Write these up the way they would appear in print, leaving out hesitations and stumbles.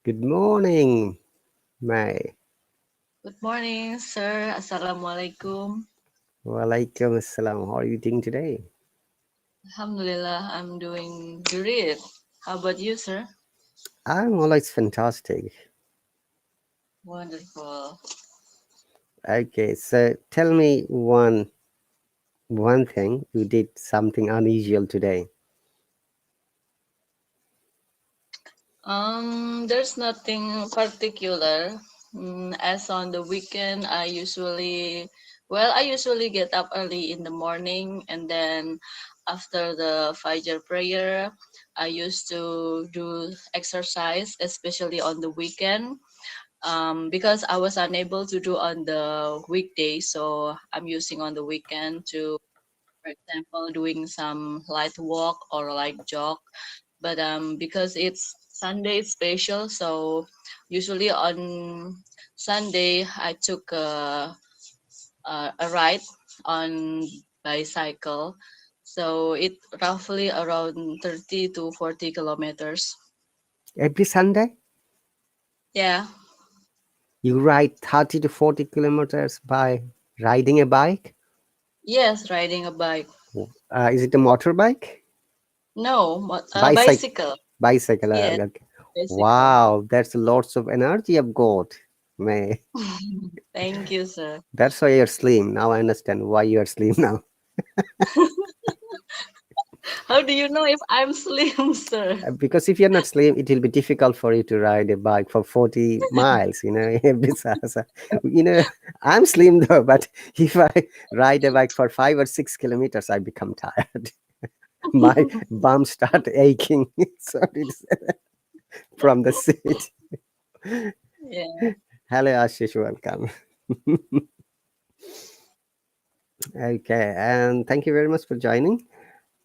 Good morning, May. Good morning, sir. Assalamualaikum. Walaikum assalam. How are you doing today? Alhamdulillah, I'm doing great. How about you, sir? I'm always fantastic. Wonderful. Okay, so tell me one thing you did something unusual today. There's nothing particular. As on the weekend, I usually get up early in the morning, and then after the Fajr prayer, I used to do exercise, especially on the weekend. Because I was unable to do on the weekday, so I'm using on the weekend to, for example, doing some light walk or like jog. But because it's Sunday special, so usually on Sunday I took a ride on bicycle. So it roughly around 30 to 40 kilometers. Every Sunday, Yeah. you ride 30 to 40 kilometers by riding a bike. Yes, riding a bike. Is it a motorbike? No, Bicycle. bicycle. Bicycle. Yes, Okay. bicycle. Wow, that's lots of energy I've got, May. Thank you, sir. That's why you're slim. Now I understand why you're slim now. How do you know if I'm slim, sir? Because if you're not slim, it will be difficult for you to ride a bike for 40 miles, every I'm slim though, but if I ride a bike for 5 or 6 kilometers, I become tired. My bum start aching. So it's from the seat. Yeah. Hello, Ashish, welcome. Okay, and thank you very much for joining.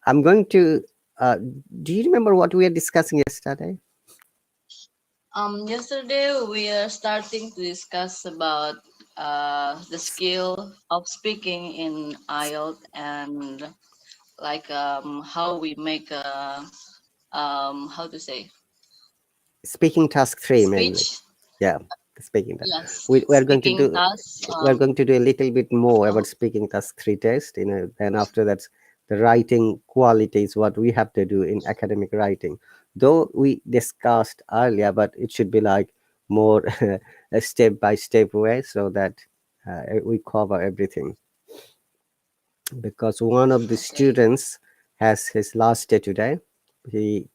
I'm going to, do you remember what we were discussing yesterday? Yesterday we are starting to discuss about the skill of speaking in IELTS and like how we make a how to say Speaking task 3 mainly. speech. Yeah, the speaking task. Yes, We're going to speaking do task. we're going to do a little bit more Uh, about speaking task 3 test. Then after that, the writing quality is what we have to do in academic writing. Though we discussed earlier, but it should be like more a step by step way so that we cover everything. Because one of the okay. students has his last day today. He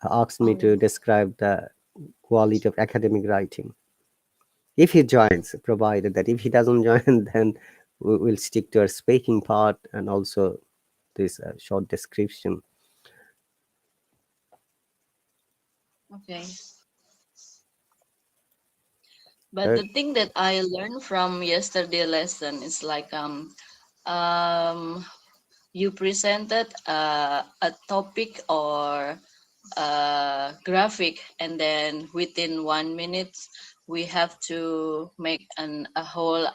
asked me Oh, to describe the quality of academic writing. If he joins, provided that if he doesn't join, then we'll stick to our speaking part and also this short description. okay. But Uh, the thing that I learned from yesterday lesson is like um you presented a topic or a graphic, and then within 1 minute we have to make a whole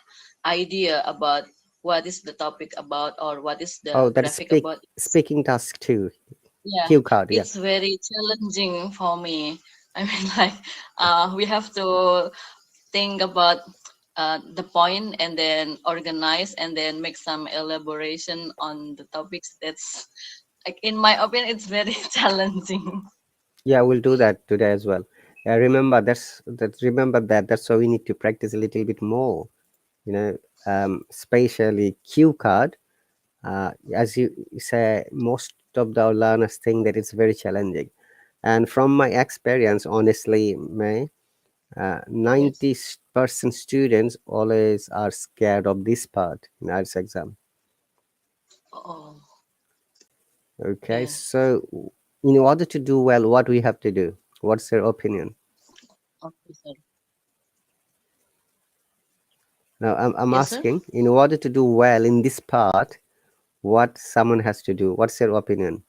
idea about what is the topic about or what is oh, the that is graphic about. speaking task 2, Yeah, cue card. Yeah. it's very challenging for me. I mean, like we have to think about the point and then organize and then make some elaboration on the topics. That's like, in my opinion, it's very challenging. Yeah, we'll do that today as well. Remember remember that's why we need to practice a little bit more. Especially cue card. As you say, most of the learners think that it's very challenging. And from my experience, honestly, May, Yes. 90% students always are scared of this part in IELTS exam. Oh, Okay, yes. so in order to do well, what we have to do? What's your opinion? Okay, sir. Now, I'm Yes, sir. asking, in order to do well in this part, what someone has to do? What's your opinion?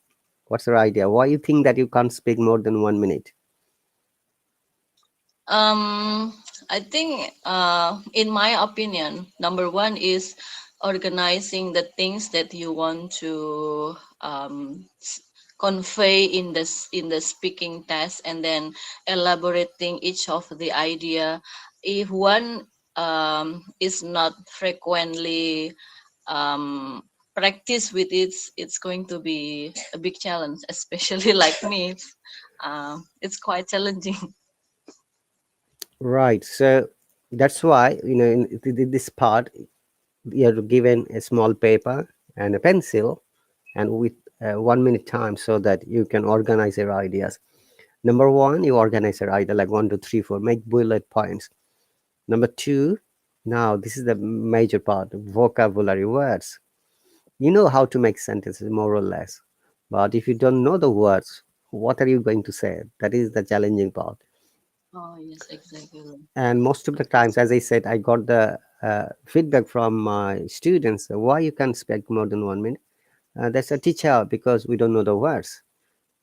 What's your idea? Why you think that you can't speak more than 1 minute? Um, I think, in my opinion, number one is organizing the things that you want to convey in the speaking test, and then elaborating each of the idea. If one is not frequently um, practice with it, it's going to be a big challenge, especially like me. It's quite challenging. Right. So that's why, in this part, you're given a small paper and a pencil, and with 1 minute time, so that you can organize your ideas. Number one, you organize your idea like one, two, three, four, make bullet points. Number two, now this is the major part, vocabulary words. You know how to make sentences more or less, but if you don't know the words, what are you going to say? That is the challenging part. Oh yes, exactly. And most of the times, as I said, I got the feedback from my students, why you can't speak more than 1 minute. That's a teacher, because we don't know the words.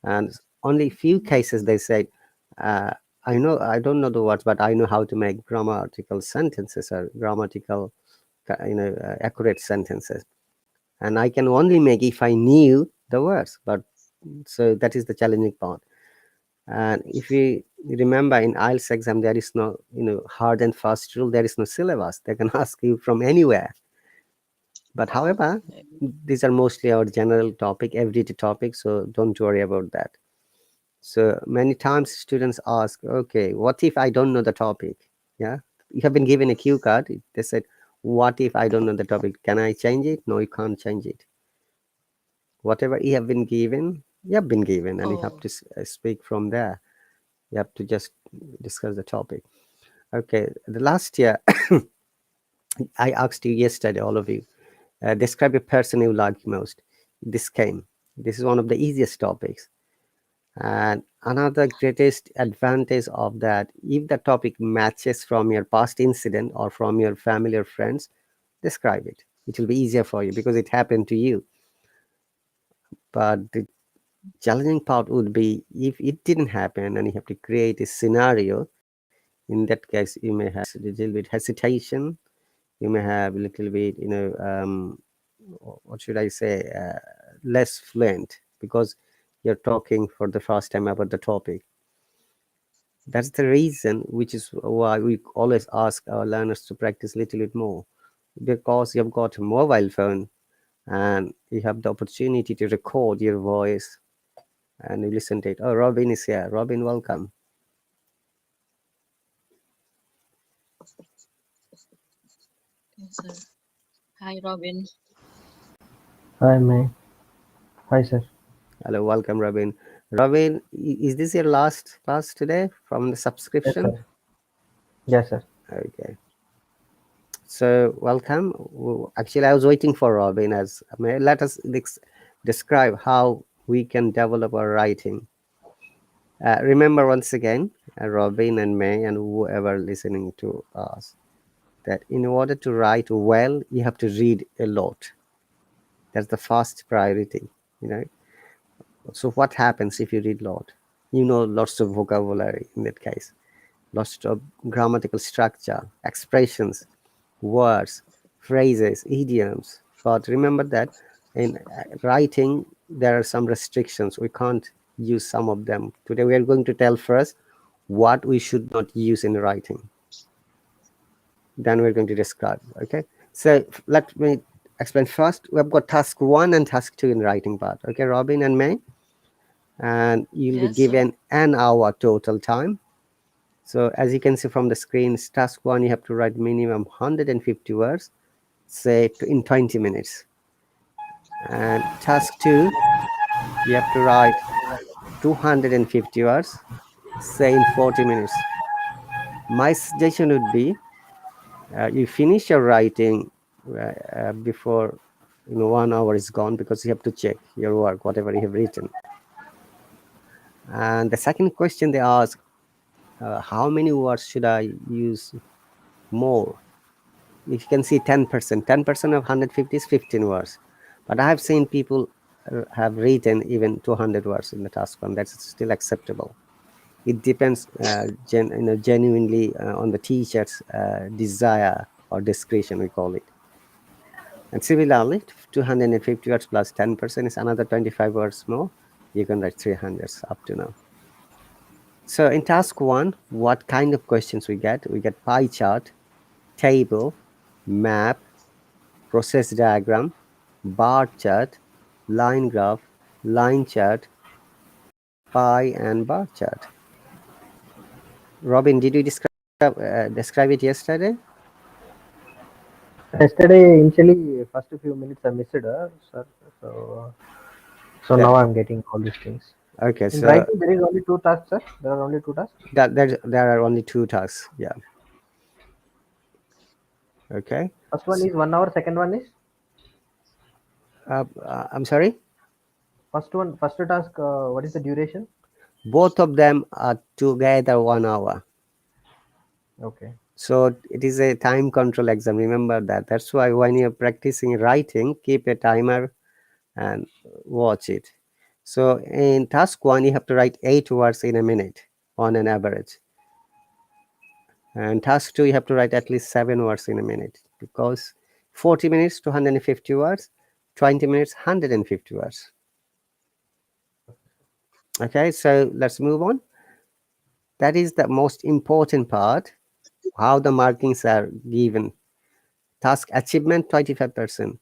And only few cases they said, uh, I don't know the words, but I know how to make grammatical sentences, or grammatical accurate sentences, and I can only make if I knew the words. But so that is the challenging part. And if we remember, in IELTS exam, there is no, hard and fast rule. There is no syllabus. They can ask you from anywhere. But however, Okay. these are mostly our general topic, everyday topic. So don't worry about that. So many times students ask, okay, what if I don't know the topic? Yeah. You have been given a cue card. They said, what if I don't know the topic? Can I change it? No, you can't change it. Whatever you have been given, and you have Oh, to speak from there. You have to just discuss the topic. Okay, the last year, I asked you yesterday, all of you, describe a person you like most. This came. This is one of the easiest topics. And another greatest advantage of that, if the topic matches from your past incident or from your family or friends, describe it. It will be easier for you because it happened to you. But the challenging part would be if it didn't happen and you have to create a scenario. In that case, you may have a little bit hesitation. You may have a little bit, what should I say, less fluent, because you're talking for the first time about the topic. That's the reason, which is why we always ask our learners to practice a little bit more, because you've got a mobile phone and you have the opportunity to record your voice and you listen to it. Oh, Robin is here. Robin, welcome. yes, sir. Hi, Robin. Hi, May. Hi, sir. Hello, welcome, Robin. Robin, is this your last class today from the Yes, subscription? sir. Yes, sir. Okay. So, welcome. Actually, I was waiting for Robin. Let us describe how we can develop our writing. Remember once again, Robin and May and whoever listening to us, that in order to write well, you have to read a lot. That's the first priority. You know. So what happens if you read a lot? You know, lots of vocabulary in that case, lots of grammatical structure, expressions, words, phrases, idioms. But remember that in writing, there are some restrictions. We can't use some of them. Today, we are going to tell first what we should not use in writing. Then we're going to describe. Okay. So let me explain first. We've got task one and task two in writing part. Okay, Robin and May. And you'll be Yes, sir. given an hour total time. So as you can see from the screen, task one, you have to write minimum 150 words, say in 20 minutes. And task two, you have to write 250 words, say in 40 minutes. My suggestion would be you finish your writing before 1 hour is gone, because you have to check your work, whatever you have written. And the second question they ask, how many words should I use more? If you can see 10%, 10% of 150 is 15 words. But I have seen people have written even 200 words in the task one. That's still acceptable. It depends genuinely on the teacher's desire or discretion, we call it. And similarly, 250 words plus 10% is another 25 words more. You can write 300 up to now. So in task 1, what kind of questions we get? We get pie chart, table, map, process diagram, bar chart, line graph, line chart, pie and bar chart. Robin, did you describe it yesterday? Yesterday, initially, first few minutes I missed, sir. So, so That, now I'm getting all these things. okay, In so writing, there is only two tasks, sir. There are only two tasks. there are only 2 tasks. Yeah. Okay. First one is 1 hour. Second one is I'm sorry. first one. First task. What is the duration? Both of them are together 1 hour. Okay. So it is a time control exam. Remember that. That's why when you're practicing writing, keep a timer and watch it. So in task 1, you have to write 8 words in a minute on an average. And task 2, you have to write at least 7 words in a minute, because 40 minutes to 150 words, 20 minutes, 150 words. Okay, so let's move on. That is the most important part, how the markings are given. Task achievement, 25%.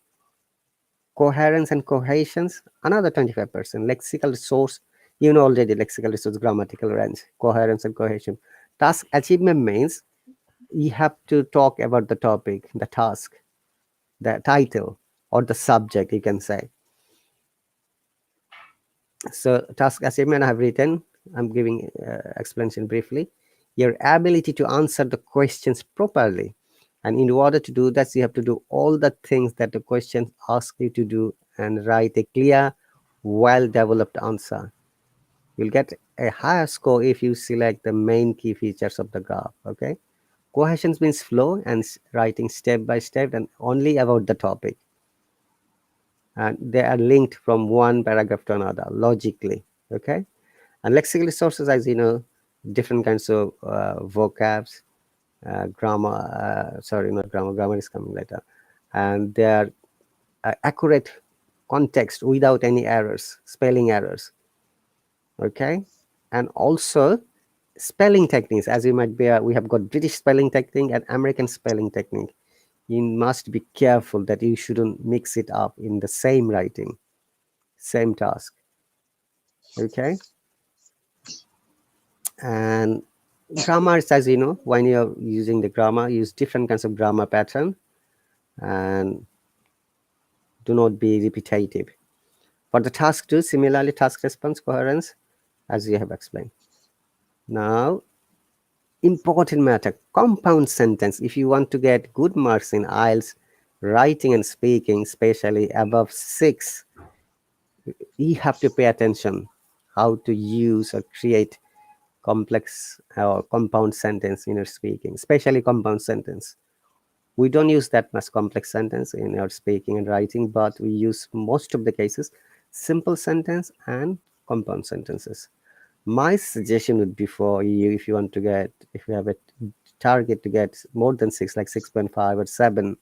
Coherence and cohesions, another 25%. Lexical resource, you know already, lexical resource, grammatical range, coherence and cohesion. Task achievement means you have to talk about the topic, the task, the title, or the subject, you can say. So task assignment I have written, I'm giving explanation briefly. Your ability to answer the questions properly, and in order to do that, you have to do all the things that the question asks you to do and write a clear, well developed answer. You'll get a higher score if you select the main key features of the graph. Okay, cohesion means flow and writing step by step and only about the topic, and they are linked from one paragraph to another logically. Okay, and lexical resources, as you know, different kinds of vocabs, grammar, sorry, not grammar, grammar is coming later, and they are accurate context without any errors, spelling errors. Okay, and also spelling techniques, as you might be, we have got British spelling technique and American spelling technique. You must be careful that you shouldn't mix it up in the same writing, same task. Okay, and grammar is, as you know, when you're using the grammar, use different kinds of grammar pattern and do not be repetitive. For the task 2, similarly, task response coherence, as you have explained. Now, important matter, compound sentence. If you want to get good marks in IELTS writing and speaking, especially above 6, you have to pay attention how to use or create complex or compound sentence in your speaking, especially compound sentence. We don't use that much complex sentence in our speaking and writing, but we use most of the cases simple sentence and compound sentences. My suggestion would be for you, if you want to get, if you have a target to get more than 6, like 6.5 or 7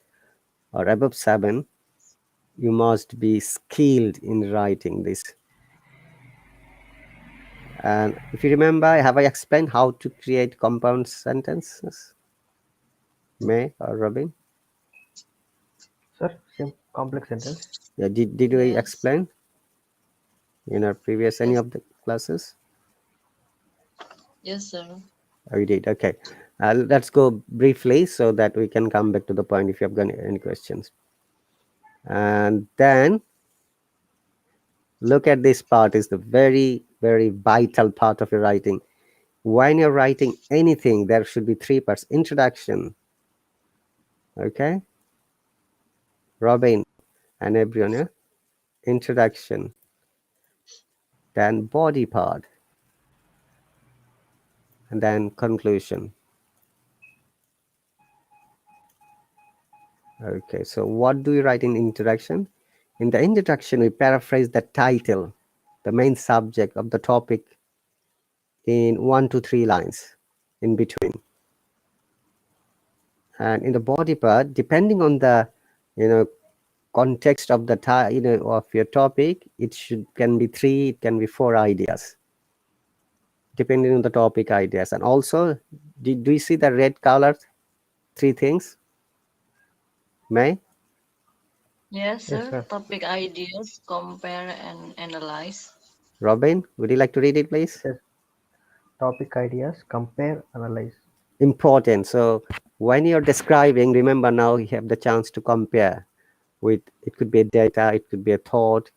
or above 7, you must be skilled in writing this. And if you remember, have I explained how to create compound sentences? May or Robin? Sir, same complex sentence. Yeah, did we Yes. explain in our previous any Yes. of the classes? Yes, sir. Oh, we did. Okay. Let's go briefly so that we can come back to the point if you have got any questions. And then look at this part, is the very, very vital part of your writing. When you're writing anything, there should be 3 parts. Introduction. Okay. Robin and everyone, yeah? Introduction. Then body part. And then conclusion. Okay, so what do we write in introduction? In the introduction, we paraphrase the title, the main subject of the topic, in 1 to 3 lines in between. And in the body part, depending on the, you know, context of the of your topic, it can be 3, it can be 4 ideas, depending on the topic ideas. And also, do you see the red color 3 things? May Yes, Yes, sir. sir. Topic ideas, compare and analyze. Robin, would you like to read it, please? Yes. Topic ideas, compare, analyze. Important. So when you're describing, remember, now you have the chance to compare with, it could be a data, it could be a thought,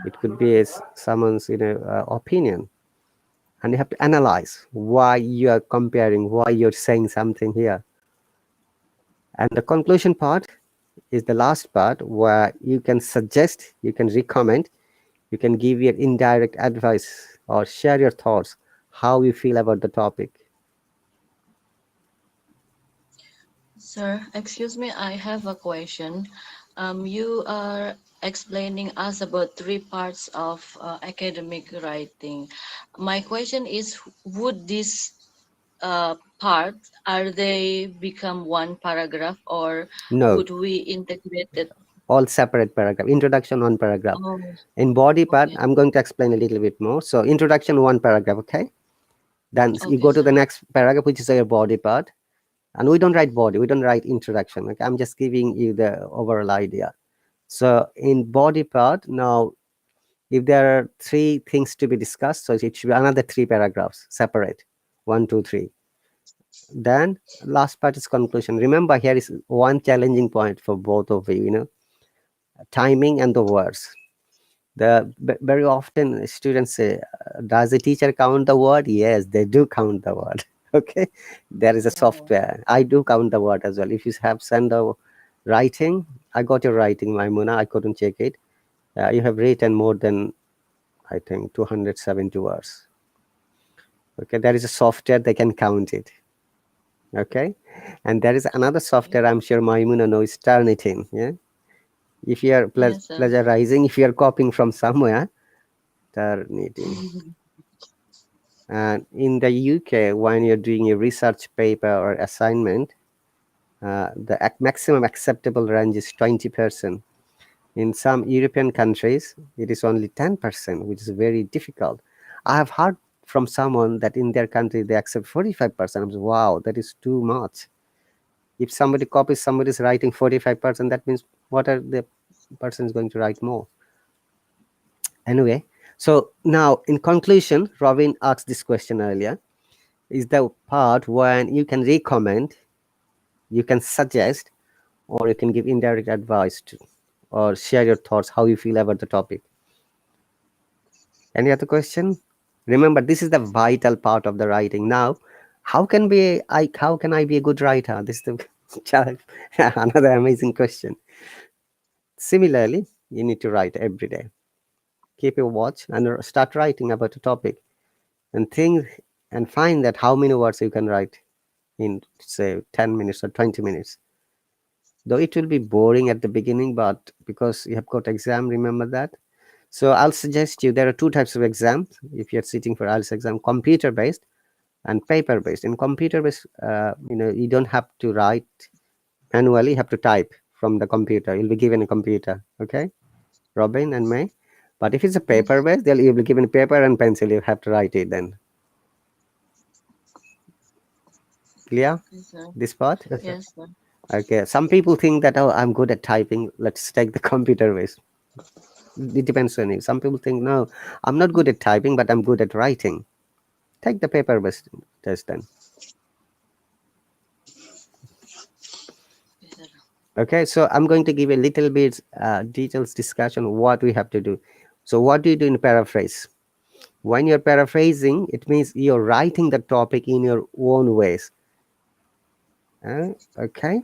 it could be someone's opinion, and you have to analyze why you are comparing, why you're saying something here. And the conclusion part is the last part, where you can suggest, you can recommend, you can give your indirect advice or share your thoughts, how you feel about the topic. Sir, excuse me, I have a question. You are explaining us about three parts of academic writing. My question is, would this part, are they become one paragraph, or No, would we integrate it? all separate paragraph. Introduction, one paragraph. Oh, In body part, okay. I'm going to explain a little bit more. So introduction, one paragraph, okay? Then you Okay, go to the sir. next paragraph, which is your body part. And we don't write body, we don't write introduction. Okay? I'm just giving you the overall idea. So in body part, now, if there are 3 things to be discussed, so it should be another 3 paragraphs, separate. 1, 2, 3. Then last part is conclusion. Remember, here is one challenging point for both of you, timing and the words. Very often students say, does the teacher count the word? Yes, they do count the word. Okay, there is a Oh, software, I do count the word as well. If you have sent the writing, I got your writing, Maimuna, I couldn't check it. You have written more than, I think, 270 words. Okay, there is a software, they can count it. Okay, and there is another okay. software, I'm sure Maimuna knows, Turnitin. Yeah, if you are Yes, sir. plagiarizing, if you are copying from somewhere, Turnitin. And in the UK, when you're doing a research paper or assignment, the maximum acceptable range is 20%. In some European countries, it is only 10%, which is very difficult. I have heard from someone that in their country they accept 45%. I'm like, wow, that is too much. If somebody copies somebody's writing 45%, that means what are the person is going to write more? Anyway, so now in conclusion, Robin asked this question earlier, is the part when you can recommend, you can suggest, or you can give indirect advice to, or share your thoughts, how you feel about the topic. Any other question? Remember, this is the vital part of the writing. Now, how can I be a good writer? This is the challenge. Another amazing question. Similarly, you need to write every day. Keep a watch and start writing about a topic, and think and find that how many words you can write in, say, 10 minutes or 20 minutes. Though it will be boring at the beginning, but because you have got exam, remember that. So I'll suggest you, there are 2 types of exams if you're sitting for IELTS exam: computer based and paper based. In computer based, you don't have to write manually, you have to type from the computer. You'll be given a computer, okay, Robin and May. But if it's a paper Yes, based, you'll be given paper and pencil, you have to write it then. Clear okay, sir. this part? Yes, sir. Yes, sir. Okay, some people think that, oh, I'm good at typing, let's take the computer based. It depends on you. Some people think, no, I'm not good at typing, but I'm good at writing. Take the paper based test then. Yes, sir. Okay, so I'm going to give a little bit details discussion what we have to do. So what do you do in paraphrase? When you're paraphrasing, it means you're writing the topic in your own ways. Okay,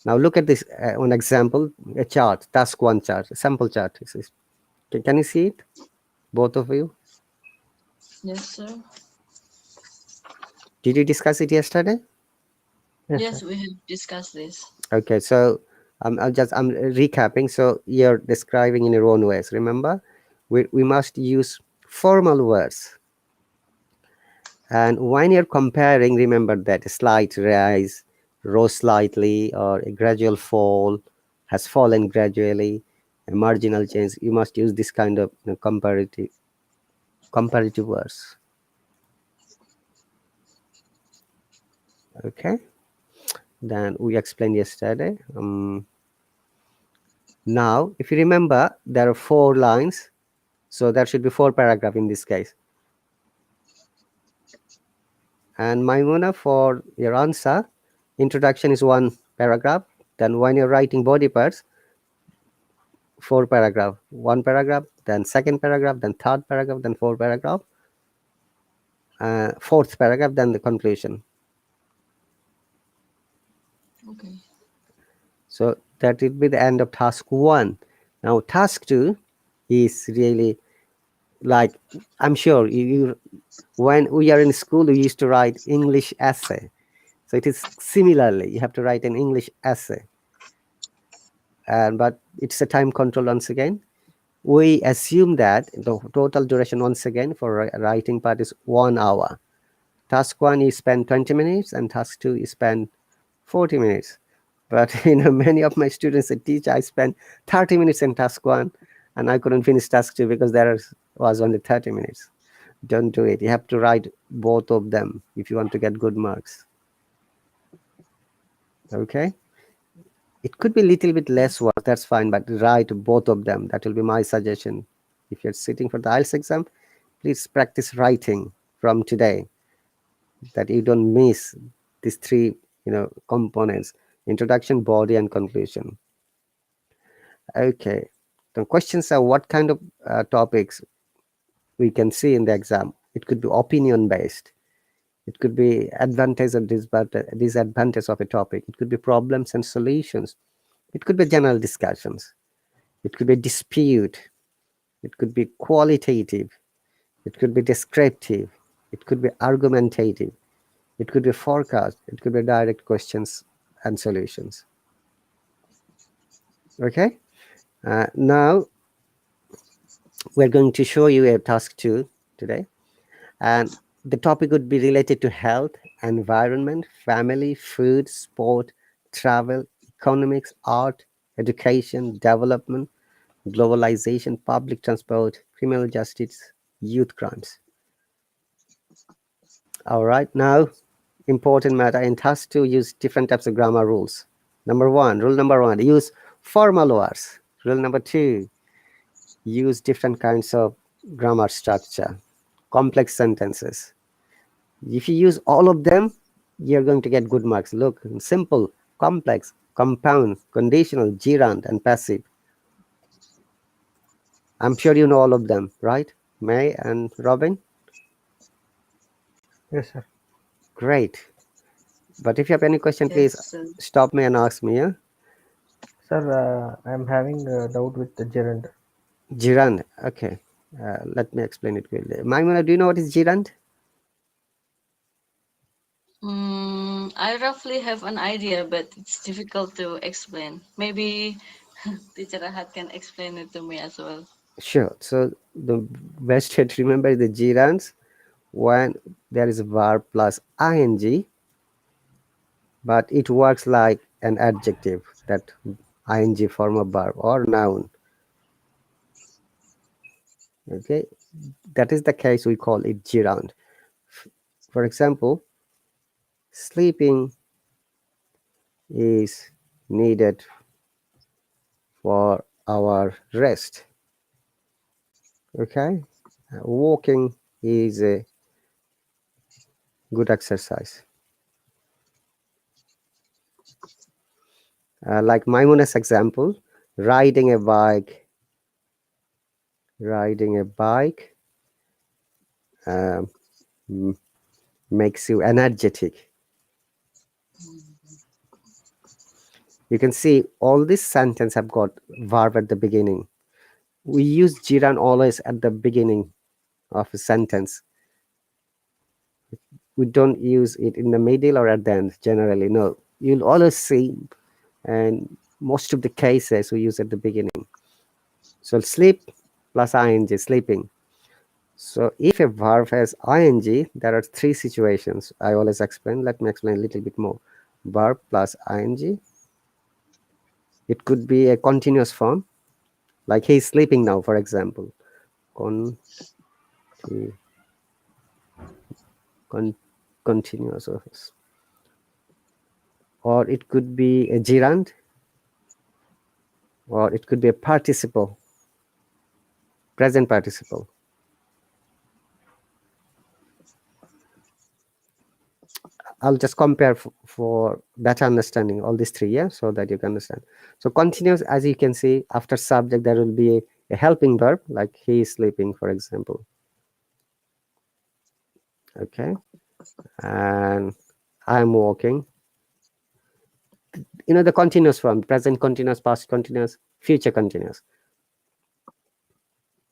now look at this one example, a chart, task 1 chart, a sample chart. Can you see it, both of you? Yes, sir. Did you discuss it yesterday? Yes, Yes, sir. we have discussed this. Okay, so I'm recapping. So you're describing in your own ways. Remember, we must use formal words. And when you're comparing, remember that a slight rise, rose slightly, or a gradual fall, has fallen gradually, a marginal change. You must use this kind of comparative words. Okay, then we explained yesterday. Now, if you remember, there are 4 lines, so there should be 4 paragraph in this case. And Maimuna, for your answer, introduction is 1 paragraph. Then when you're writing body parts, 4 paragraph, 1 paragraph, then second paragraph, then third paragraph, then 4 paragraph, fourth paragraph, then the conclusion. Okay. So that will be the end of task 1. Now task 2 is really like, I'm sure when we are in school, we used to write English essay. So it is similarly, you have to write an English essay. But it's a time control once again. We assume that the total duration once again for writing part is 1 hour. Task 1 you spend 20 minutes and task 2 you spend 40 minutes. But many of my students teach, I spent 30 minutes in task 1 and I couldn't finish task 2 because there was only 30 minutes. Don't do it. You have to write both of them if you want to get good marks. Okay, it could be a little bit less work, that's fine, but write both of them. That will be my suggestion. If you're sitting for the IELTS exam, please practice writing from today, that you don't miss these 3 components: introduction, body, and conclusion. Okay, the questions are what kind of topics we can see in the exam. It could be opinion based, it could be advantage and disadvantage of a topic, it could be problems and solutions, it could be general discussions, it could be dispute, it could be qualitative, it could be descriptive, it could be argumentative, it could be forecast, it could be direct questions and solutions. Okay, now we're going to show you a task 2 today, and the topic would be related to health, environment, family, food, sport, travel, economics, art, education, development, globalization, public transport, criminal justice, youth crimes. All right, now important matter in task 2, use different types of grammar rules. Rule number one, use formal verbs. Rule number 2, use different kinds of grammar structure, complex sentences. If you use all of them, you're going to get good marks. Look, simple, complex, compound, conditional, gerund, and passive. I'm sure you know all of them, right? May and Robin? Yes, sir. Great. But if you have any question, please Yes. stop me and ask me. Yeah? Sir, I'm having a doubt with the gerund. Gerund. Okay. Let me explain it quickly. Maimuna, do you know what is gerund? I roughly have an idea, but it's difficult to explain. Maybe Teacher Rahat can explain it to me as well. Sure. So the best way to remember is the gerunds when there is a verb plus ing, but it works like an adjective, that ing form of verb or noun. Okay, that is the case we call it gerund. For example, sleeping is needed for our rest. Okay, walking is a good exercise. Like Maimuna's example, riding a bike um, makes you energetic. You can see all this sentence have got verb at the beginning. We use gerund always at the beginning of a sentence. We don't use it in the middle or at the end generally. No, you'll always see, and most of the cases we use at the beginning. So sleep plus ing, sleeping. So if a verb has ing, there are 3 situations I always explain. Let me explain a little bit more. Verb plus ing, It could be a continuous form, like he's sleeping now, for example. Con, con, continuous office. Or it could be a gerund, or it could be a participle, present participle. I'll just compare for better understanding all these three, yeah, so that you can understand. So continuous, as you can see, after subject there will be a helping verb, like he is sleeping, for example. Okay, and I'm walking. You know the continuous form: present continuous, past continuous, future continuous.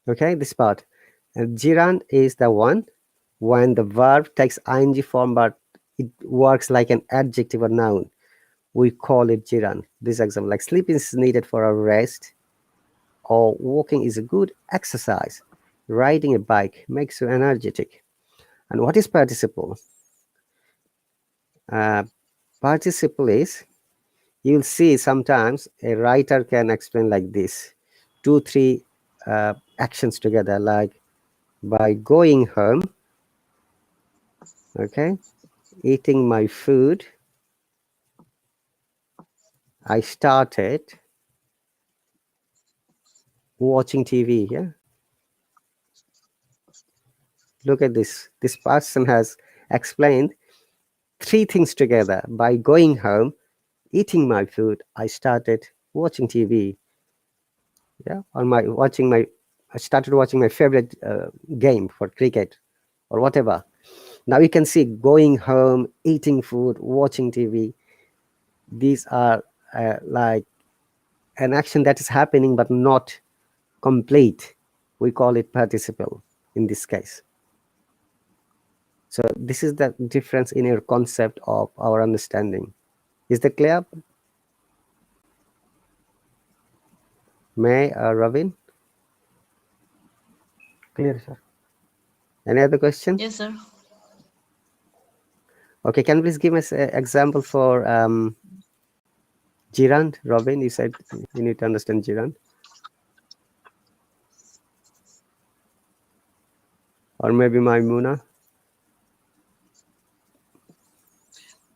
Okay, this part. And gerund is the one when the verb takes ing form, but it works like an adjective or noun. We call it gerund. This example, like sleep is needed for a rest, or walking is a good exercise. Riding a bike makes you energetic. And what is participle? Uh, Participle is, you'll see sometimes a writer can explain like this: two, three actions together, like by going home, okay, eating my food, I started watching TV. Yeah, look at this. This person has explained three things together: by going home, eating my food, I started watching TV. Yeah, on my watching my, I started watching my favorite game for cricket or whatever. Now you can see going home, eating food, watching TV. These are like an action that is happening but not complete. We call it participle in this case. So this is the difference in your concept of our understanding. Is that clear? May Ravin? Clear, sir. Any other question? Yes, sir. Okay, can you please give us an example for gerund? Robin, you said you need to understand gerund. Or maybe Maimuna?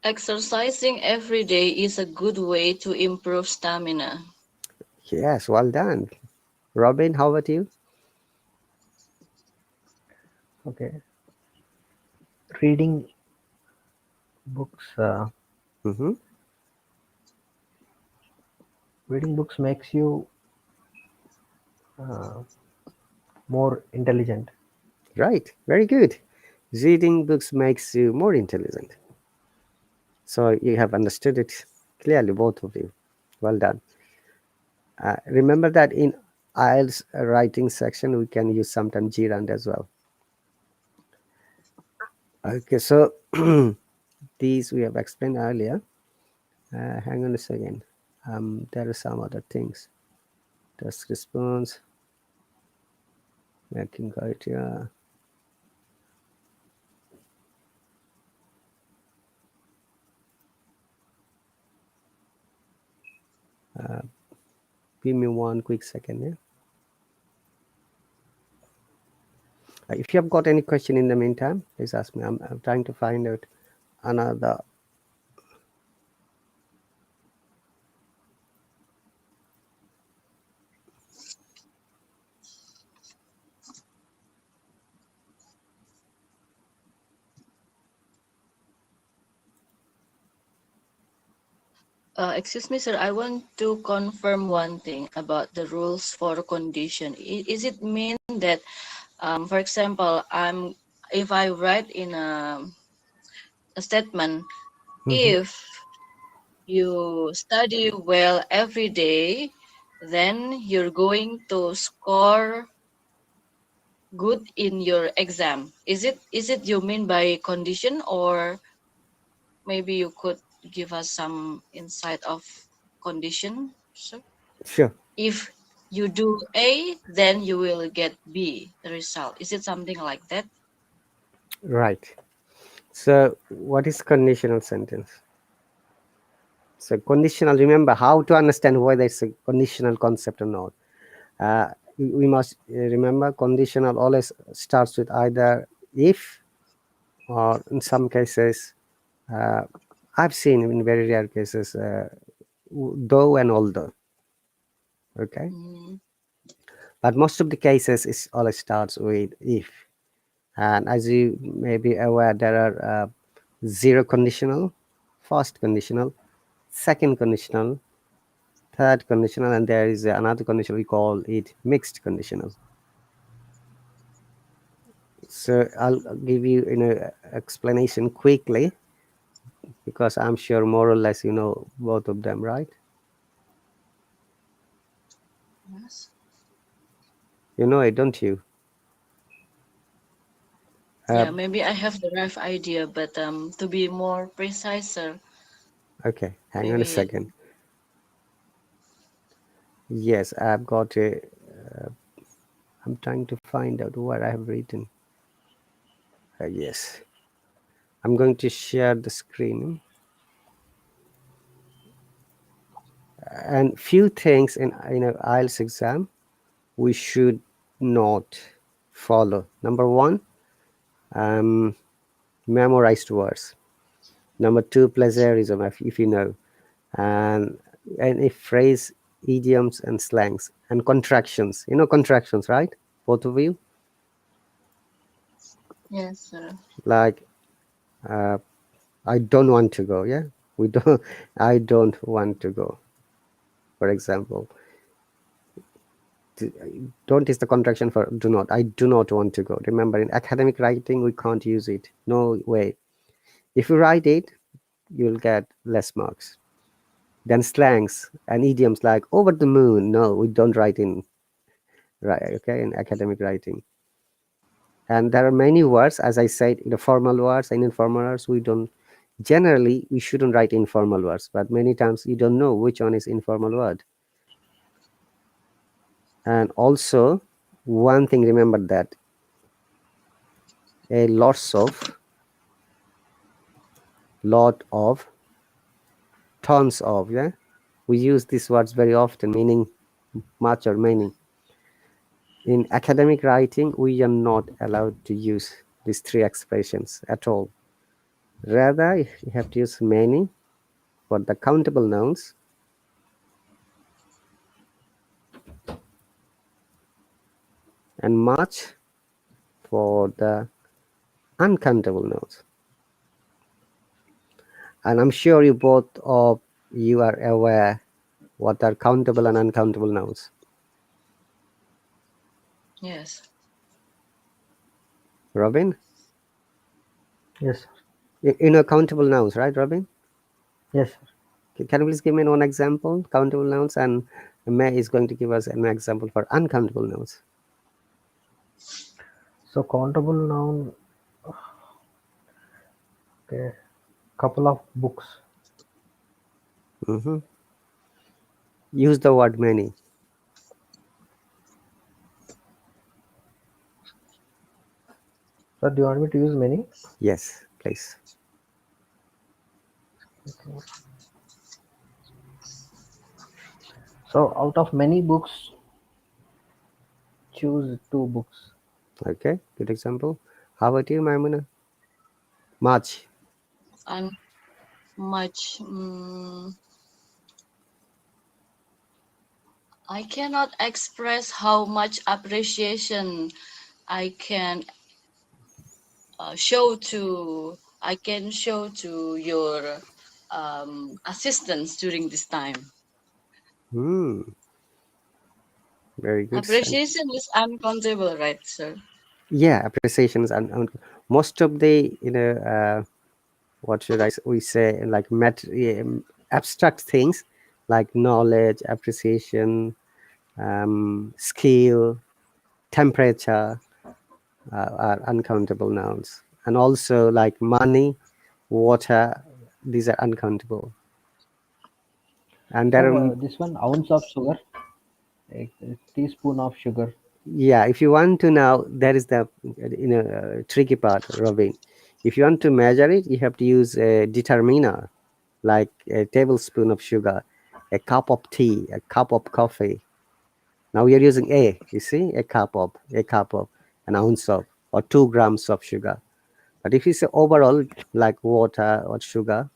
Exercising every day is a good way to improve stamina. Yes, well done. Robin, how about you? Okay. Reading books. Mm-hmm. Reading books makes you uh, more intelligent. Right, very good. Reading books makes you more intelligent. So you have understood it clearly, both of you. Well done. Remember that in IELTS writing section, we can use sometimes gerund as well. Okay, so these we have explained earlier. Hang on a second. There are some other things. Task response, making criteria. Give me one quick second. Yeah. If you have got any question in the meantime, please ask me. I'm trying to find out another. Excuse me, sir. I want to confirm one thing about the rules for condition. Is it mean that, for example, if I write in a statement, Mhm. if you study well every day, then you're going to score good in your exam. Is it you mean by condition, or maybe you could give us some insight of condition, sir? Sure. If you do A, then you will get B, the result. Is it something like that? Right. So, what is conditional sentence? So conditional, remember how to understand whether it's a conditional concept or not. We must remember conditional always starts with either if, or in some cases, uh, I've seen in very rare cases, though and although. Okay, Mm, but most of the cases it always starts with if. And as you may be aware, there are zero conditional, first conditional, second conditional, third conditional, and there is another conditional, we call it mixed conditional. So I'll give you explanation quickly, because I'm sure more or less you know both of them, right? yes. You know it, don't you? uh, Yeah, maybe I have the rough idea, but to be more precise, sir, okay, hang on a maybe second. Yes, I've got a, I'm trying to find out where I have written. Yes, I'm going to share the screen. And few things in IELTS exam we should not follow. Number one, um, memorized words. Number two, plagiarism, if you know, and any phrase, idioms, and slangs, and contractions. You know contractions, right? Both of you, yes, sir. like uh, I don't want to go. Yeah, we don't. I don't want to go. For example, don't is the contraction for do not. I do not want to go. Remember, in academic writing, we can't use it. No way. If you write it, you'll get less marks. Then slangs and idioms like over the moon. No, we don't write in right. Okay, in academic writing. And there are many words, as I said, in the formal words and informal words. We don't generally we shouldn't write informal words, but many times you don't know which one is informal word. And also, one thing remember that a lot of, tons of, yeah, we use these words very often, meaning much or many. In academic writing, we are not allowed to use these three expressions at all. Rather, you have to use many for the countable nouns, and much for the uncountable nouns. And I'm sure you both of you are aware what are countable and uncountable nouns. Yes. Robin, Yes, sir. you know countable nouns, right, Robin? Yes, sir. Can you please give me one example, countable nouns, and May is going to give us an example for uncountable nouns. So countable noun. Okay, couple of books. Hmm. Use the word many. Sir, do you want me to use many? Yes, please. Okay. So out of many books, choose two books. Okay, good example. How about you, Maimuna? Much. I'm much. I cannot express how much appreciation I can show to. I can show to your assistance during this time. Hmm, very good. Appreciation is uncountable, right, sir? Yeah, appreciations and most of the what should we say, like abstract things like knowledge, appreciation, skill, temperature, are uncountable nouns. And also like money, water, these are uncountable. And there Sir, are, this one ounce of sugar, a teaspoon of sugar. yeah, if you want to now, that is the tricky part, Robin. If you want to measure it, you have to use a determiner. like a tablespoon of sugar, a cup of tea, a cup of coffee. Now we are using you see, a cup of, an ounce of, or 2 grams of sugar. But if you say overall, like water or sugar,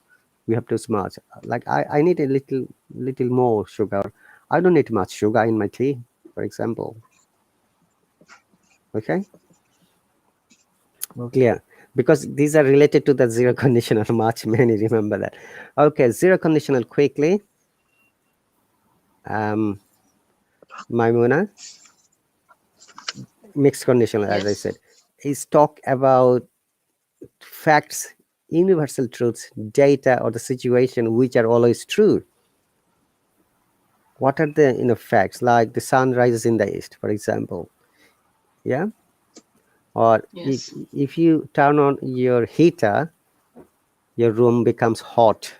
we have too much. Like I need a little more sugar. I don't need much sugar in my tea, for example. Okay, Okay. clear. Because these are related to the zero conditional much many remember that. Okay, zero conditional quickly. Maimuna, mixed conditional, as I Yes. said, is talk about facts, universal truths, data, or the situation which are always true. What are the facts? Like the sun rises in the east, for example. Yeah. Or Yes. if you turn on your heater, your room becomes hot.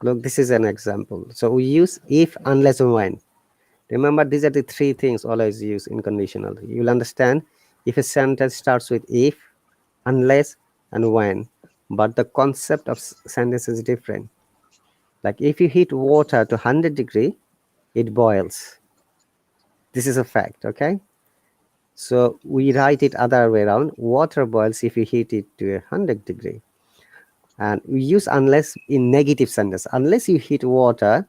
Look, this is an example. So we use if, unless, and when. Remember, these are the three things always use in conditional. You'll understand if a sentence starts with if, unless, and when, but the concept of sentence is different. Like if you heat water to 100 degree, it boils. This is a fact, okay? So we write it other way around. Water boils if you heat it to 100 degree. And we use unless in negative sentence. Unless you heat water,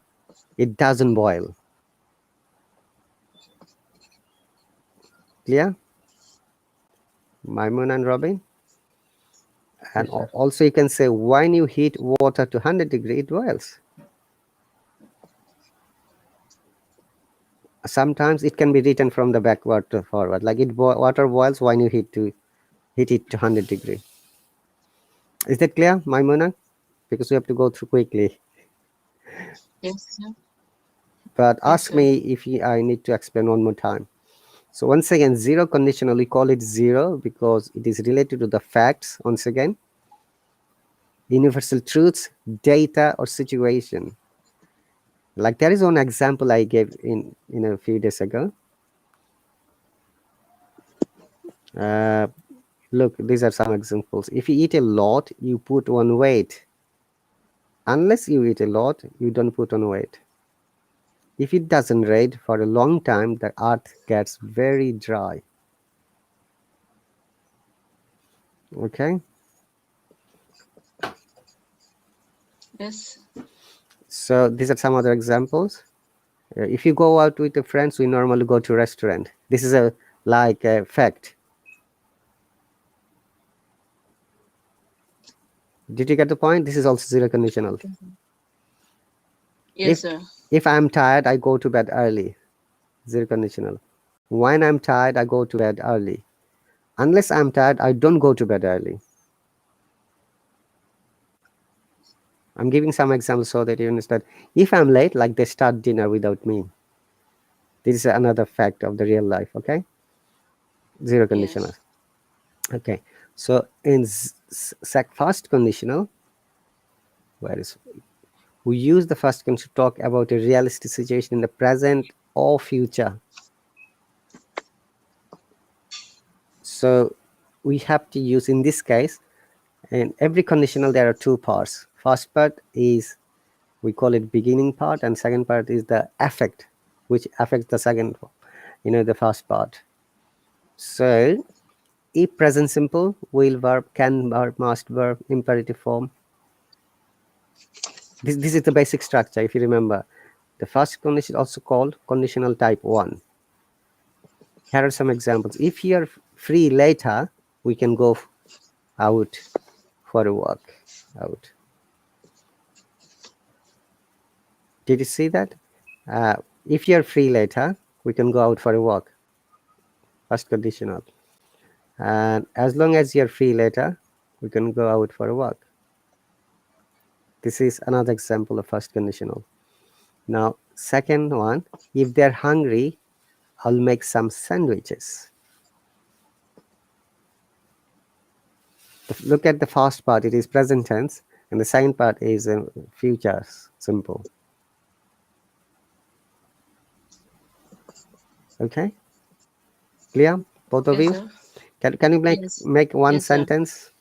it doesn't boil. Clear? Maimun and Robin? And Yes, sir. also you can say when you heat water to 100 degree, it boils. Sometimes it can be written from the backward to forward. Like water boils when you heat it to 100 degree. Is that clear, Maimuna? Because we have to go through quickly. Yes, sir. But Yes, ask sir. me if I need to explain one more time. So once again, zero conditional, we call it zero because it is related to the facts, once again, universal truths, data, or situation. Like there is one example I gave in a few days ago. Look, these are some examples. If you eat a lot, you put on weight. Unless you eat a lot, you don't put on weight. If it doesn't rain for a long time, the earth gets very dry. Okay? Yes. So these are some other examples. If you go out with your friends, we normally go to restaurant. This is a fact. Did you get the point? This is also zero conditional. Okay. Yes, If sir. I'm tired, I go to bed early. Zero conditional. When I'm tired, I go to bed early. Unless I'm tired, I don't go to bed early. I'm giving some examples so that you understand. If I'm late, like they start dinner without me. This is another fact of the real life, okay? Zero conditional. Yes. Okay. So in first conditional, where is we use the first conditional to talk about a realistic situation in the present or future. So we have to use in this case, in every conditional there are two parts. First part is we call it beginning part, and second part is the affect, which affects the second, the first part. So if present simple, will verb, can verb, must verb, imperative form. This is the basic structure. If you remember, the first condition is also called conditional type 1. Here are some examples. If you're free later, we can go out for a walk. Out. Did you see that? If you're free later, we can go out for a walk. First conditional. And as long as you're free later, we can go out for a walk. This is another example of first conditional. Now, second one, if they're hungry, I'll make some sandwiches. Look at the first part, it is present tense, and the second part is future simple. Okay, clear, both of Yes, you? sir. Can you Yes. make one Yes, sir. sentence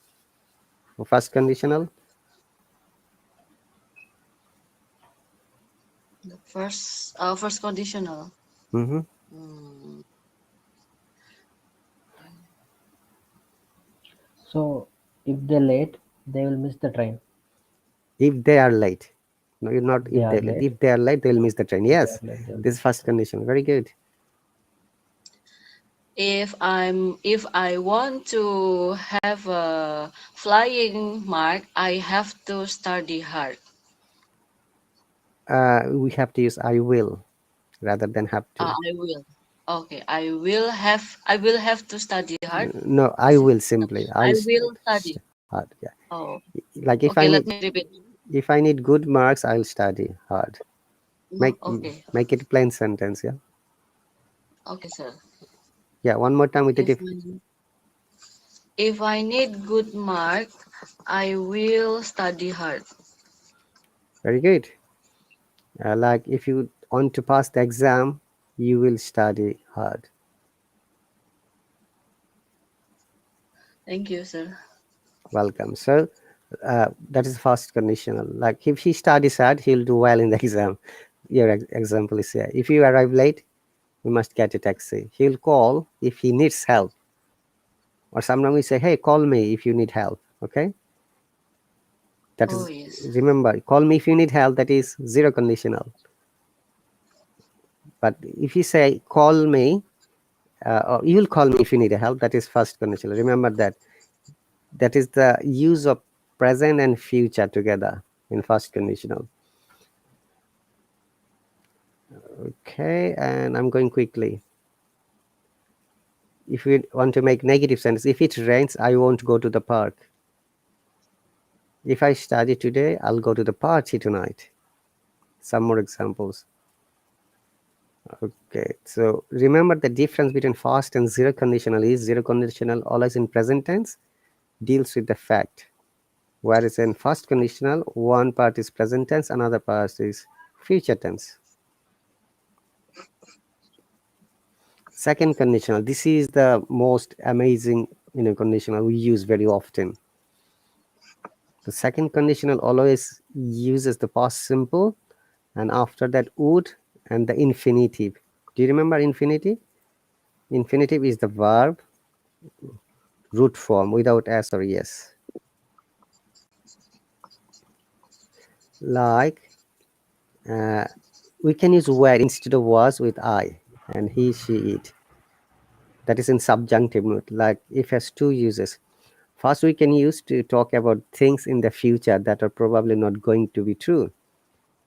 for first conditional? First conditional. Mm-hmm. Hmm. So if they're late, they will miss the train. If they are late. No, you're not If they if are they're late. late, If they are late, they'll miss the train. if they are Yes. late, they will This miss is the first train. condition. Very good. If I want to have a flying mark, I have to study hard. We have to use I will rather than have to. I will. Okay, I will have to study hard. No, I Is it? will simply. I will study. Hard. Yeah. Oh, Like okay. Let me repeat. if I need good marks, I'll study hard. No, Make okay, make it plain sentence. Yeah. okay, sir. Yeah. One more time with the If if I need good mark, I will study hard. very good. Like if you want to pass the exam, you will study hard. Thank you, sir. Welcome. So that is first conditional. Like if he studies hard, he'll do well in the exam. Your example is here. If you arrive late, you must get a taxi. He'll call if he needs help. Or sometimes we say, hey, call me if you need help. Okay. That Oh is, yes. remember, call me if you need help. That is zero conditional. But if you say, call me, or you will call me if you need help, that is first conditional. Remember that. That is the use of present and future together in first conditional. Okay, and I'm going quickly. If we want to make negative sentence, if it rains, I won't go to the park. If I study today, I'll go to the party tonight. Some more examples. Okay, so remember the difference between fast and zero conditional is zero conditional always in present tense deals with the fact, whereas in fast conditional, one part is present tense, another part is future tense. Second conditional, this is the most amazing conditional we use very often. The second conditional always uses the past simple and after that would and the infinitive. Do you remember infinitive? Infinitive is the verb root form without s or yes. Like we can use were instead of was with I and he, she, it. That is in subjunctive mood. Like if has two uses. First, we can use to talk about things in the future that are probably not going to be true.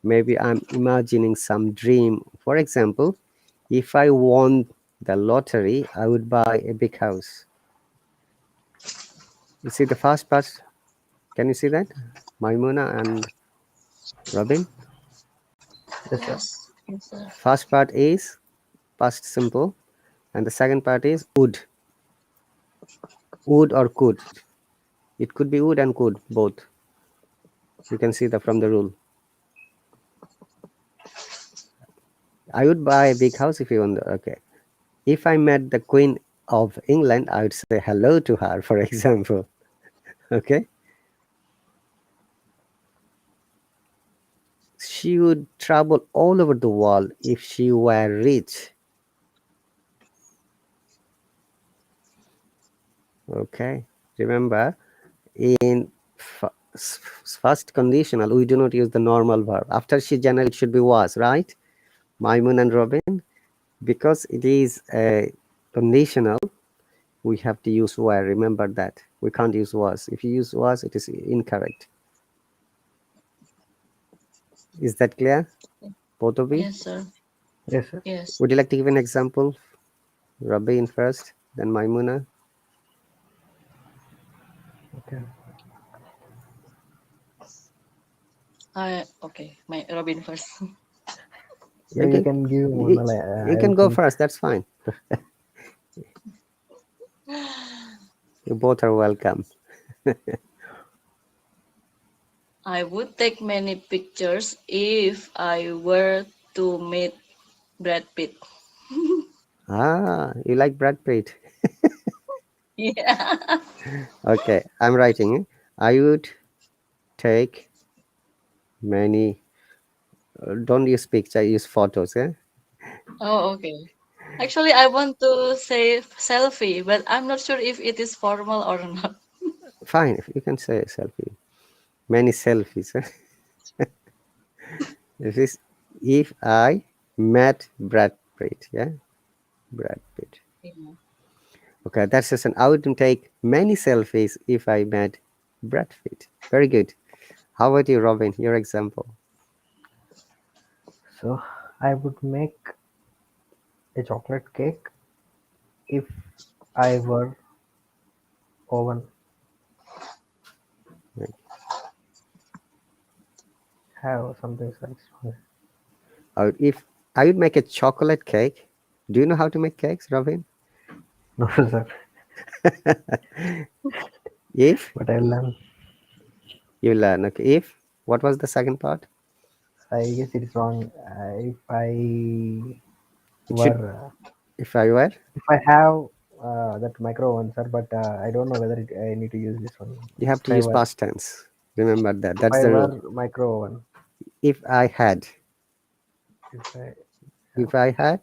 Maybe I'm imagining some dream. For example, if I won the lottery, I would buy a big house. You see the first part? Can you see that? Maimuna and Robin? Yes, sir. Yes, yes, sir. First part is past simple, and the second part is would. Would or could. It could be would and could, both. You can see that from the rule. I would buy a big house if you want. Okay. If I met the Queen of England, I would say hello to her, for example. Okay. She would travel all over the world if she were rich. Okay. Remember, in first conditional, we do not use the normal verb. After she generally it should be was, right? Maimun and Robin. Because it is a conditional, we have to use were. Remember that. We can't use was. If you use was, it is incorrect. Is that clear? Both of you? Yes, sir. Yes, sir. Yes. Would you like to give an example? Rabin first, then Maimuna. Okay. I okay. My Robin first. Yeah, You you can can give one. you, you I will can go think. first. That's fine. You both are welcome. I would take many pictures if I were to meet Brad Pitt. Ah, you like Brad Pitt. Yeah. Okay, I'm writing. I would take many Don't use picture, use photos. Yeah, Oh, okay. Actually, I want to say selfie, but I'm not sure if it is formal or not. fine. You can say selfie. Many selfies. This is if I met Brad Pitt. Yeah, Brad Pitt. Yeah. Okay, that's just an. I would take many selfies if I met Brad Pitt. Very good. How about you, Robin? Your example. So I would make a chocolate cake if I were oven. Like, Have something like if I would make a chocolate cake. Do you know how to make cakes, Robin? no, sir. If But I learn. you learn. Okay. If what was the second part? I guess it is wrong. If I It should. were, If I were, if I have that micro one, sir, but I don't know whether I need to use this one. you have If to I use were, past tense. Remember that. if That's I the rule. were micro one, If I had, if I have if I had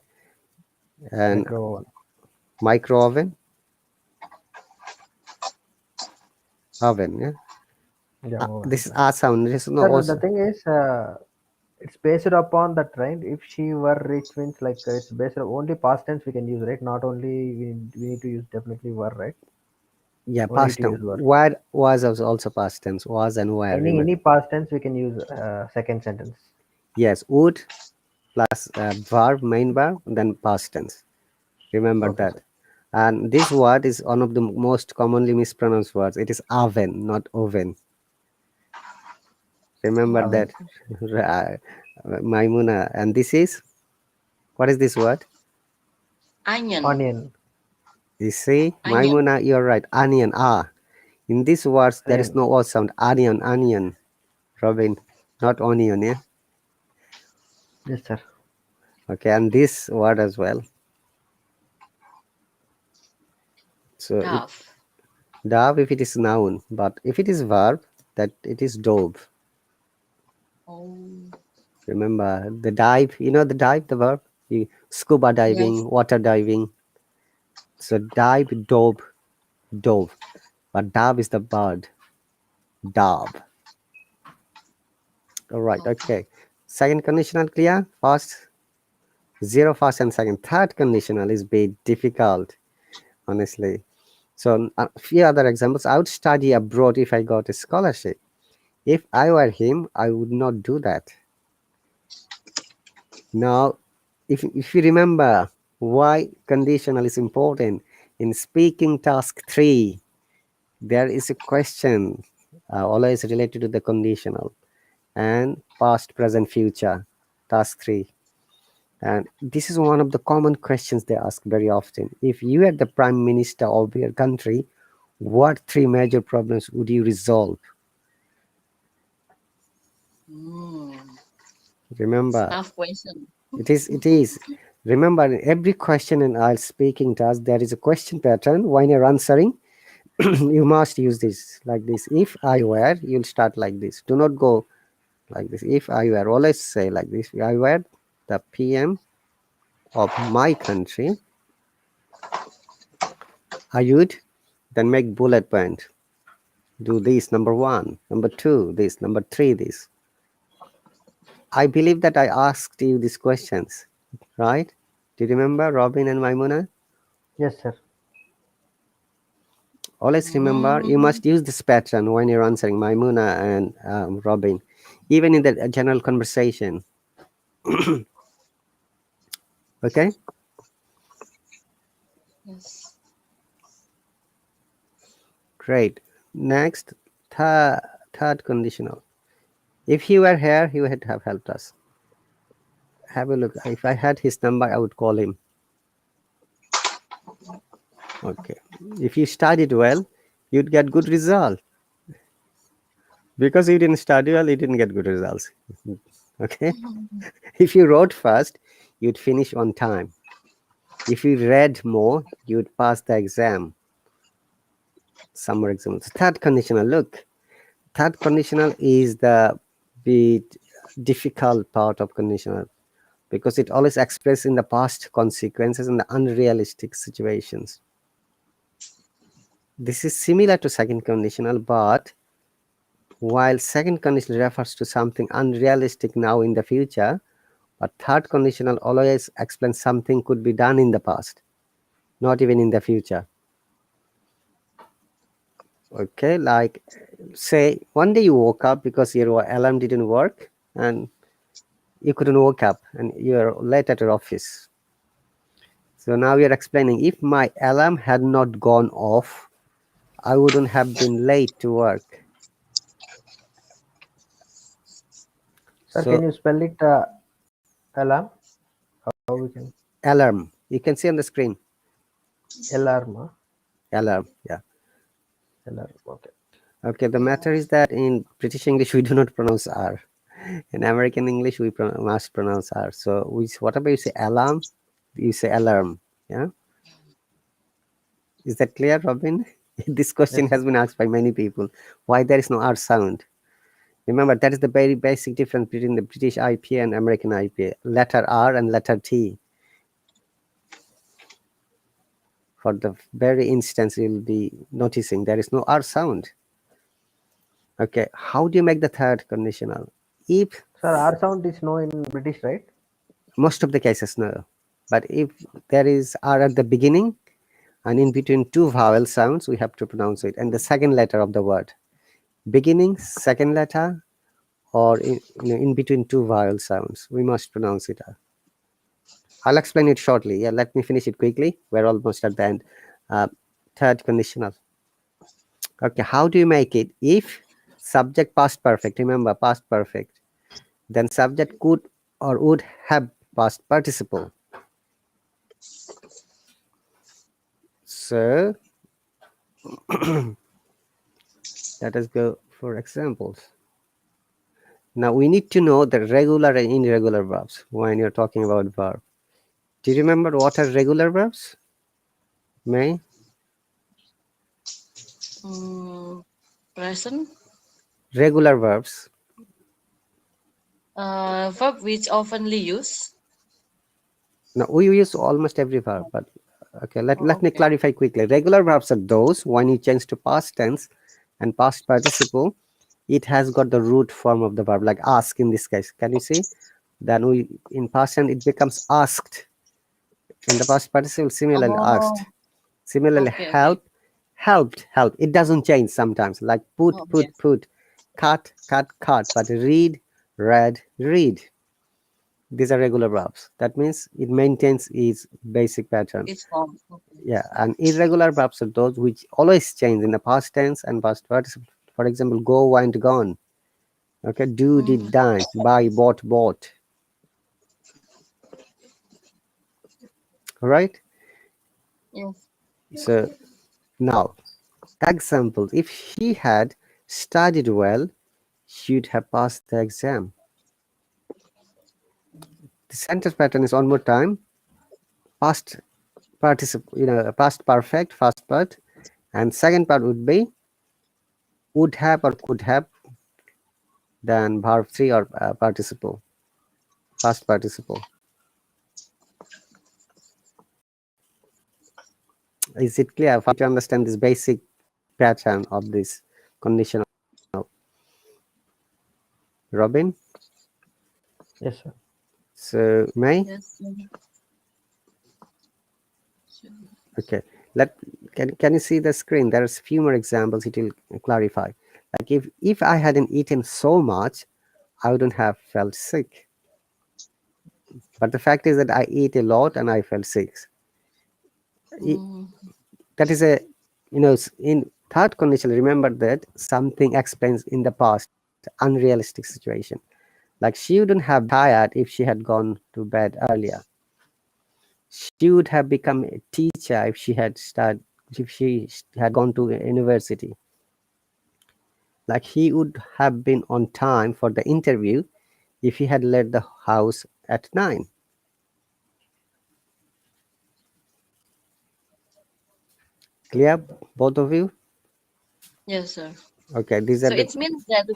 an micro one, micro oven. Yeah. yeah, oven. This is R sound. There is no Sir, O the sound. thing is, it's based upon the trend. If she were rich means like it's based on only past tense we can use, right? Not only we need to use definitely were, right? Yeah, No need past to tense. use were. Where was also past tense. Was and where. Remember. Any past tense we can use second sentence. Yes, would plus verb, main verb, then past tense. Remember Okay, that. sir. And this word is one of the most commonly mispronounced words. It is oven, not oven. Remember Oh, Oven. that, Maimuna. And this is, what is this word? onion, Onion, You see, onion. Maimuna, you're right. Onion. Ah, in these words, there is onion. no O sound. Onion, onion. Robin, not onion, yeah? Yes, sir. Okay, and this word as well. So it Dove. dove if it is noun, but if it is verb, that it is dove. Oh, Remember the dive, you know the dive, the verb? You, scuba yes. diving, water diving. So dive, dove, dove. But dove is the bird. Dove. All right, Okay. okay. Second conditional clear? First, zero first and second. Third conditional is bit difficult, honestly. So a few other examples. I would study abroad if I got a scholarship. If I were him, I would not do that. Now, if you remember why conditional is important, in speaking task 3, there is a question always related to the conditional and past, present, future, task 3. And this is one of the common questions they ask very often. If you are the prime minister of your country, what 3 major problems would you resolve? Mm, Remember, tough question. it is. Remember, in every question in IELTS speaking task, there is a question pattern. When you're answering, you must use this like this. If I were, you'll start like this. Do not go like this. If I were, always say like this. If I were the PM of my country, I would then make bullet point. Do this, number 1, number 2, this, number 3, this. I believe that I asked you these questions, right? Do you remember, Robin and Maimuna? Yes, sir. Always remember, you Mm, must use this pattern when you're answering, Maimuna and Robin, even in the general conversation. Okay, yes. great. Next, third conditional. If he were here, he would have helped us. Have a look. If I had his number, I would call him. Okay. If you studied well, you'd get good result. Because you didn't study well, you didn't get good results. Okay. If you wrote fast, you'd finish on time. If you read more, you'd pass the exam. Some more examples. Third conditional. Look, third conditional is the bit difficult part of conditional because it always expresses in the past consequences in the unrealistic situations. This is similar to second conditional, but while second conditional refers to something unrealistic now in the future, but third conditional always explains something could be done in the past, not even in the future. Okay, like say one day you woke up because your alarm didn't work and you couldn't wake up and you're late at your office. So now you're explaining if my alarm had not gone off, I wouldn't have been late to work. Sir, can So you spell it alarm? How we can alarm, you can see on the screen. alarm? Alarm, yeah. Alarm. Okay. Okay, the Yeah. matter is that in British English we do not pronounce R. In American English we must pronounce R. So whatever you say alarm, you say alarm. Yeah, is that clear, Robin? This question Yes, sir. has been asked by many people. Why there is no R sound? Remember, that is the very basic difference between the British IPA and American IPA. Letter R and letter T. For the very instance, you'll be noticing there is no R sound. Okay, how do you make the third conditional? If Sir, R sound is no in British, right? most of the cases, no. But if there is R at the beginning and in between two vowel sounds, we have to pronounce it. And the second letter of the word. Beginning, second letter, or in between two vowel sounds, we must pronounce it. I'll explain it shortly. Yeah, let me finish it quickly. We're almost at the end. Uh, Third conditional. Okay, how do you make it? If subject past perfect, remember past perfect, then subject could or would have past participle. So let us go for examples. Now we need to know the regular and irregular verbs when you're talking about verb. Do you remember what are regular verbs? May? Mm, present. Regular verbs. Verb which oftenly used. Now we use almost every verb, but okay, let Oh, me okay. clarify quickly. Regular verbs are those when you change to past tense and past participle, it has got the root form of the verb, like ask in this case. Can you see? Then we in past tense it becomes asked. In the past participle, similarly asked. Oh, Similarly, okay, okay. help, helped, help. It doesn't change sometimes. Like put, Okay. put, cut, cut, cut. But read, read, read. These are regular verbs. That means it maintains its basic pattern. It's form. Okay. Yeah, and irregular verbs are those which always change in the past tense and past participle. For example, go, went, gone. Okay, do, did, Mm, done, buy, bought, bought. All right. yes. So now, examples. If he had studied well, he'd have passed the exam. The sentence pattern is one more time. Past participle, past perfect, first part, and second part would be would have or could have, then verb 3 or participle, past participle. Is it clear for you to understand this basic pattern of this conditional? Robin? Yes, sir. So May? Yes. Okay. Can you see the screen? There's a few more examples. It will clarify. Like if I hadn't eaten so much, I wouldn't have felt sick. But the fact is that I ate a lot and I felt sick. Mm, That is a, in third condition, remember that something explains in the past unrealistic situation. Like she wouldn't have tired if she had gone to bed earlier. She would have become a teacher if she had gone to university. Like he would have been on time for the interview if he had left the house at 9. Clear, both of you? yes, sir. Okay, these are So the it means that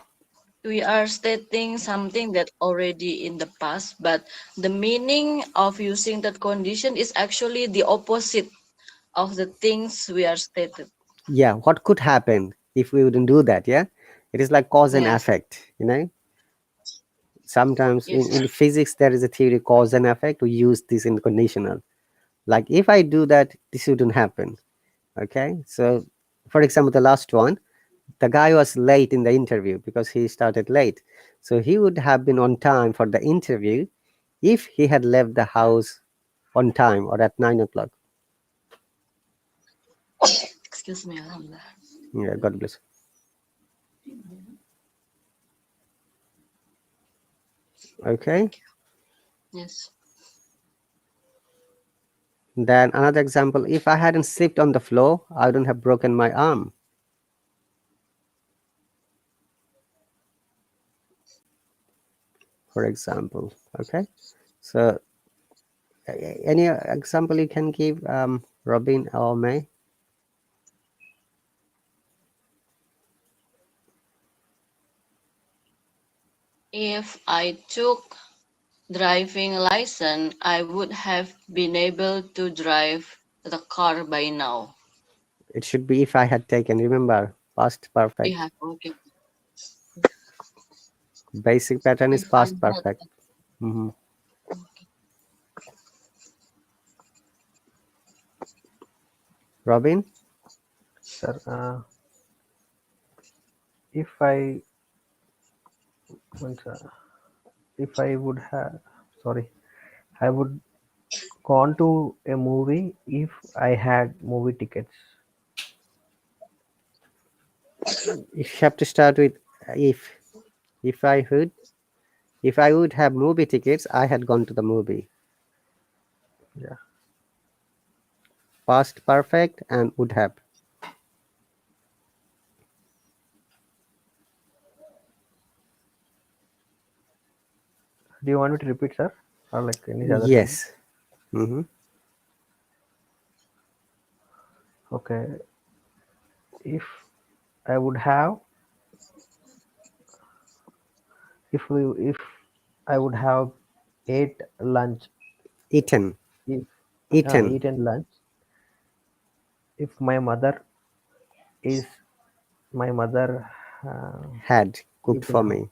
We are stating something that already in the past, but the meaning of using that condition is actually the opposite of the things we are stated. Yeah, what could happen if we wouldn't do that? Yeah, it is like cause and Yes, effect. Sometimes yes, in physics there is a theory cause and effect. We use this in conditional. Like if I do that, this wouldn't happen. Okay, so for example, the last one, the guy was late in the interview because he started late. So he would have been on time for the interview if he had left the house on time or at 9 o'clock. excuse me, Alhamdulillah. Yeah, God bless. Okay. Yes. Then another example, if I hadn't slipped on the floor, I wouldn't have broken my arm, for example. Okay. So any example you can give, Robin or May? If I took driving license, I would have been able to drive the car by now. It should be if I had taken, remember, past perfect. Yeah, okay. Basic pattern is If I past had, perfect. Hmm. okay. Robin? Sir, if I once, if I would have, sorry, I would gone to a movie if I had movie tickets. You have to start with if. If I would, if I would have movie tickets, I had gone to the movie. Yeah. Past perfect and would have. Do you want me to repeat, sir, or like any other sentence? Yes. Hmm. Okay. If I would have, if I would have ate lunch, Eaten. if Eaten. eaten lunch, if is my mother uh, Had cooked eaten for me.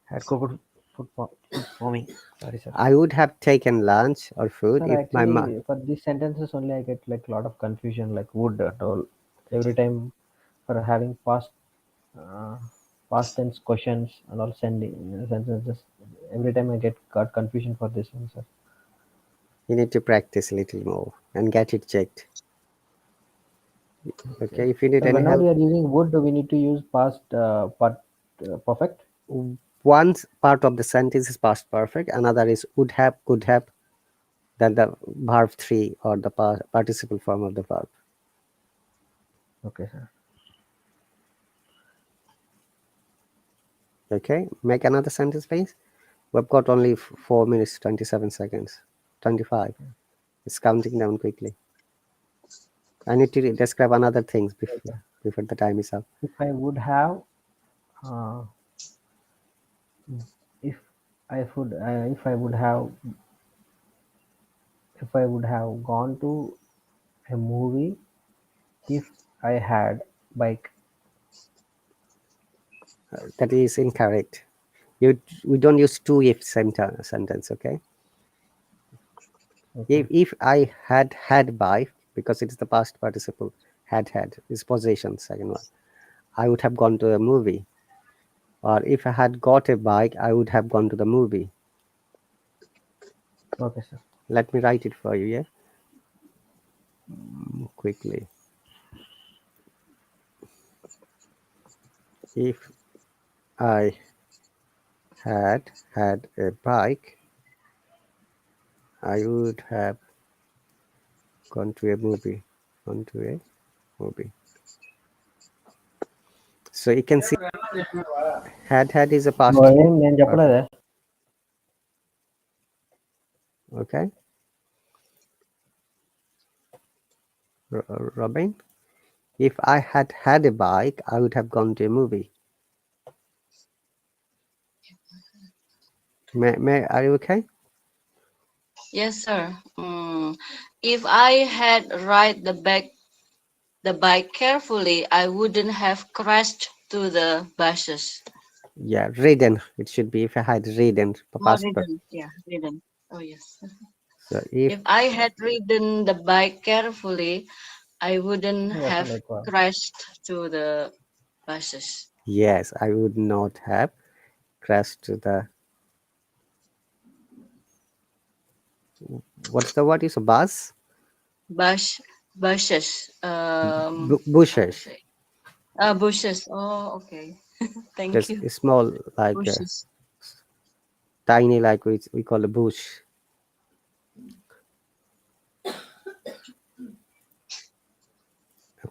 had cooked food for me. Sorry, sir. I would have taken lunch or food Sir, if my mom. actually, for these sentences only, I get like a lot of confusion, like would at all. Every time for having uh, past tense questions and all sending sentences, every time I get got confusion for this one, sir. You need to practice a little more and get it checked. Okay. Okay, if you need Sir, any whenever help, we are using would, we need to use past part perfect. one part of the sentence is past perfect, another is would have, could have, then the verb three or the participle form of the verb. Okay, sir. Okay, make another sentence, please. We've got only 4 minutes, 27 seconds, 25. It's counting down quickly. I need to describe another things Okay. before the time is up. If I would have, uh, if if I would have gone to a movie if I had bike. That is incorrect. We don't use to if sentence. Okay. Okay. If I had bike, because it's the past participle, had is possession, second one, I would have gone to a movie. Or if I had got a bike, I would have gone to the movie. Okay, sir. Let me write it for you, yeah? Quickly. If I had a bike, I would have gone to a movie. Gone to a movie. So you can see had is a past నేను చెప్పలేదే. perfect. Okay, Robin. If I had had a bike, I would have gone to a movie. May, are you okay? Yes, sir. If I had ride the bike carefully, I wouldn't have crashed to the buses. Yeah, ridden. It should be if I had ridden Oh, past. ridden. Yeah, ridden. Oh, yes. So if If I had ridden the bike carefully, I wouldn't Yes, have like crashed to the buses. yes, I would not have crashed to the what's the word is a bus? Bush, bushes. How to Bushes. say? Bushes. Oh, okay. Thank Just you. small, like Bushes. tiny, like we call a bush.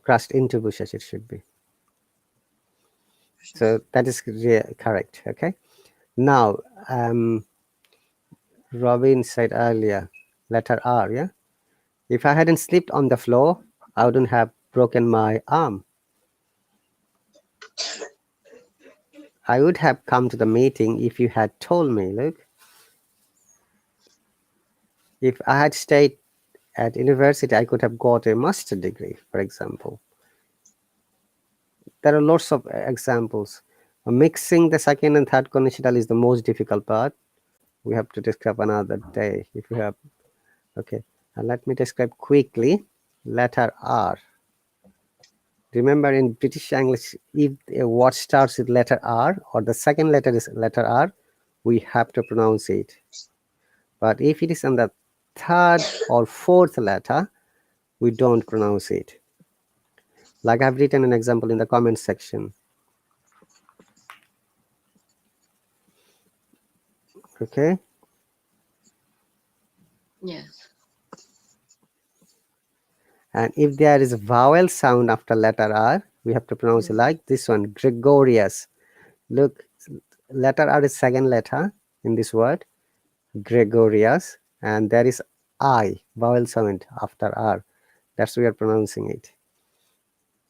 Crushed into bushes, it should be. So Bushes. that is correct. Okay. Now, Robin said earlier, letter R. Yeah. If I hadn't slipped on the floor, I wouldn't have broken my arm. I would have come to the meeting if you had told me. Look, if I had stayed at university, I could have got a master degree, for example. There are lots of examples. Mixing the second and third conditional is the most difficult part. We have to describe another day if you have. Okay, and let me describe quickly. Letter R. Remember, in British English, if a word starts with letter R or the second letter is letter R, we have to pronounce it. But if it is on the third or fourth letter, we don't pronounce it. Like I've written an example in the comment section. Okay, Yes. and if there is a vowel sound after letter R, we have to pronounce it Mm. like this one, gregarious. Look, letter R is second letter in this word, gregarious, and there is I, vowel sound after R. That's we are pronouncing it.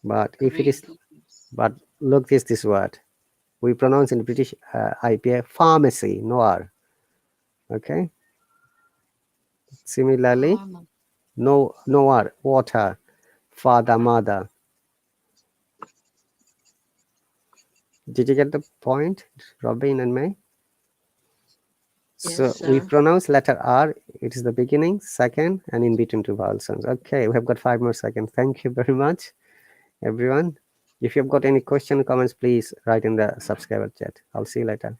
But if it is, Gregarious. but look this word. We pronounce in British IPA pharmacy, no R. Okay. Similarly, Farmer. no R, water, father, mother. Did you get the point, Robin and May? Yes, So we sir. pronounce letter R. It is the beginning, second, and in between two vowel sounds. Okay, we have got 5 more seconds. Thank you very much, everyone. If you've got any question, comments, please write in the subscriber chat. I'll see you later.